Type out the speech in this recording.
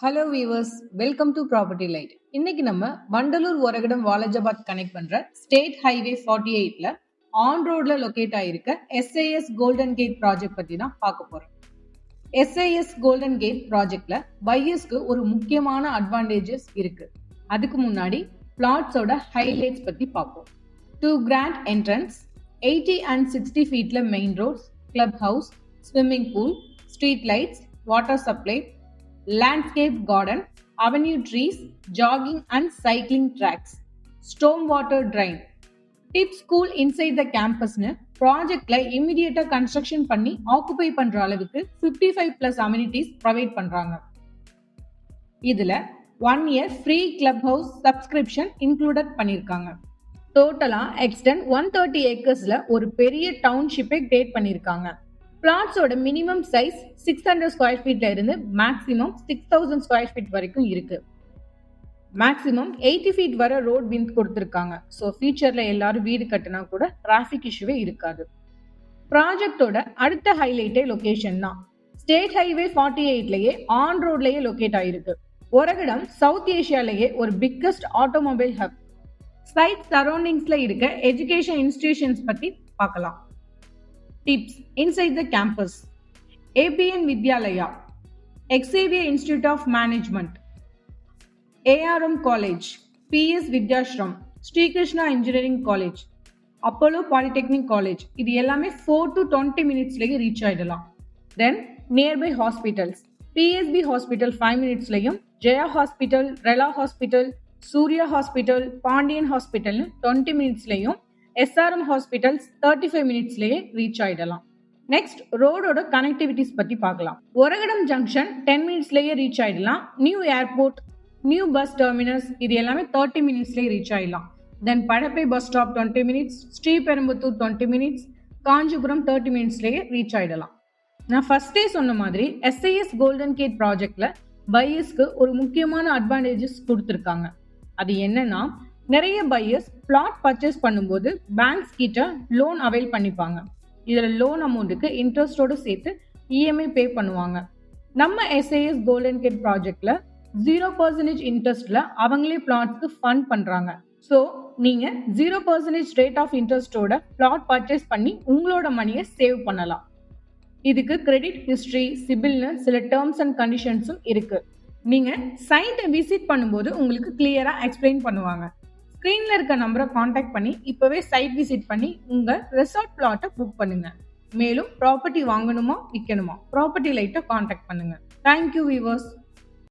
Hello viewers, welcome to property light. இன்னைக்கு நம்ம Vandalur Oragadam Walajabad connect பண்ற ஸ்டேட் ஹைவே 48ல ஆன் ரோட்ல லொகேட் ஆயிருக்க எஸ்ஐஎஸ் கோல்டன் கேட் ப்ராஜெக்ட் பத்தி தான் பார்க்க போறோம். எஸ்ஐஎஸ் கோல்டன் கேட் ப்ராஜெக்ட்ல பையர்ஸ்க்கு ஒரு முக்கியமான அட்வான்டேஜஸ் இருக்கு. அதுக்கு முன்னாடி பிளாட்ஸோட ஹைலைட்ஸ் பத்தி பார்ப்போம். 2 கிராண்ட் என்ட்ரன்ஸ், 80 and 60 ஃபீட்ல main roads, club house, swimming pool, street lights, water supply, landscape garden, avenue trees, jogging and cycling tracks, stormwater drain. Tips school inside the campus னு ப்ராஜெக்ட்ல இமிடியேட்டா கன்ஸ்ட்ரக்ஷன் பண்ணி occupy பண்ற அளவுக்கு 55+ amenities provide பண்றாங்க. இதுல 1 year free club house subscription included பண்ணிருக்காங்க. டோட்டலா extend 130 ஏக்கர்ஸ்ல ஒரு பெரிய டவுன்ஷிப்பை கிரியேட் பண்ணிருக்காங்க. பிளாட்ஸோட மினிமம் சைஸ் 600 ஸ்கொயர் ஃபீட்ல இருந்து மேக்ஸிமம் 6000 ஸ்கொயர் ஃபீட் வரைக்கும் இருக்கு. மேக்ஸிமம் 80 ஃபீட் வரை ரோட் விண்ட் கொடுத்திருக்காங்க. ஸோ ஃபியூச்சர்ல எல்லாரும் வீடு கட்டினா கூட டிராஃபிக் இஷ்யூவே இருக்காது. ப்ராஜெக்டோட அடுத்த ஹைலைட்டே லொகேஷன் தான். ஸ்டேட் ஹைவே 48லயே ஆன் ரோட்லயே லொகேட் ஆயிருக்கு. ஒரகடம் சவுத் ஏஷியாலேயே ஒரு பிக்கஸ்ட் ஆட்டோமொபைல் ஹப். சைட் சரௌண்டிங்ஸ்ல இருக்க எஜுகேஷன் இன்ஸ்டிடியூஷன்ஸ் பத்தி பார்க்கலாம். Tips inside the campus: APN Vidyalaya, Xavier Institute of Management, ARM College, PS Vidyashram, Sri Krishna Engineering College, Apollo Polytechnic College. இது எல்லாமே 4 to 20 minutesலயே reach ஆயிடலாம். Then nearby hospitals: PSB Hospital 5 minutesலயும், Jaya Hospital, Rela Hospital, Surya Hospital, Pandian Hospital 20 minutesலயும், SRM hospitals 35 மினிட்ஸ்லயே reach ஆயிடலாம். Next ரோடோட connectivities பத்தி பார்க்கலாம். ஒரகடம் ஜங்ஷன் 10 மினிட்ஸ்லயே ரீச் ஆயிடலாம். New airport, new bus terminus இது எல்லாமே 30 மினிட்ஸ்லயே ரீச் ஆயிடலாம். Then Padappai bus stop 20 minutes, Sriperumbudur 20 minutes, Kanchipuram 30 மினிட்ஸ்லயே ரீச் ஆயிடலாம். நான் ஃபர்ஸ்டே சொன்ன மாதிரி எஸ்ஐஎஸ் கோல்டன் கேட் ப்ராஜெக்ட்ல பையர்ஸ்க்கு ஒரு முக்கியமான அட்வான்டேஜஸ் கொடுத்துருக்காங்க. அது என்னன்னா, நிறைய பையர்ஸ் பிளாட் பர்ச்சேஸ் பண்ணும்போது பேங்க்ஸ் கிட்ட லோன் அவைல் பண்ணிப்பாங்க. இதுல லோன் அமௌண்ட்டுக்கு இன்ட்ரெஸ்டோட சேர்த்து இஎம்ஐ பே பண்ணுவாங்க. நம்ம எஸ்ஐஎஸ் கோல்டன் கேட் ப்ராஜெக்ட்ல 0% இன்ட்ரெஸ்ட்ல அவங்களே பிளாட்ஸ்க்கு ஃபண்ட் பண்றாங்க. ஸோ நீங்க 0% ரேட் ஆஃப் இன்ட்ரெஸ்டோட பிளாட் பர்ச்சேஸ் பண்ணி உங்களோட மணியை சேவ் பண்ணலாம். இதுக்கு கிரெடிட் ஹிஸ்டரி, சிபில்னு சில டேர்ம்ஸ் அண்ட் கண்டிஷன்ஸும் இருக்கு. நீங்க சைட்டை விசிட் பண்ணும்போது உங்களுக்கு கிளியரா எக்ஸ்பிளைன் பண்ணுவாங்க. ஸ்கிரீன்ல இருக்க நம்பரை காண்டாக்ட் பண்ணி இப்பவே சைட் விசிட் பண்ணி உங்க ரெசார்ட் பிளாட்டை புக் பண்ணுங்க. மேலும் ப்ராப்பர்ட்டி வாங்கணுமா விற்கணுமா ப்ராப்பர்ட்டி லைட்டை காண்டாக்ட் பண்ணுங்க. Thank you viewers.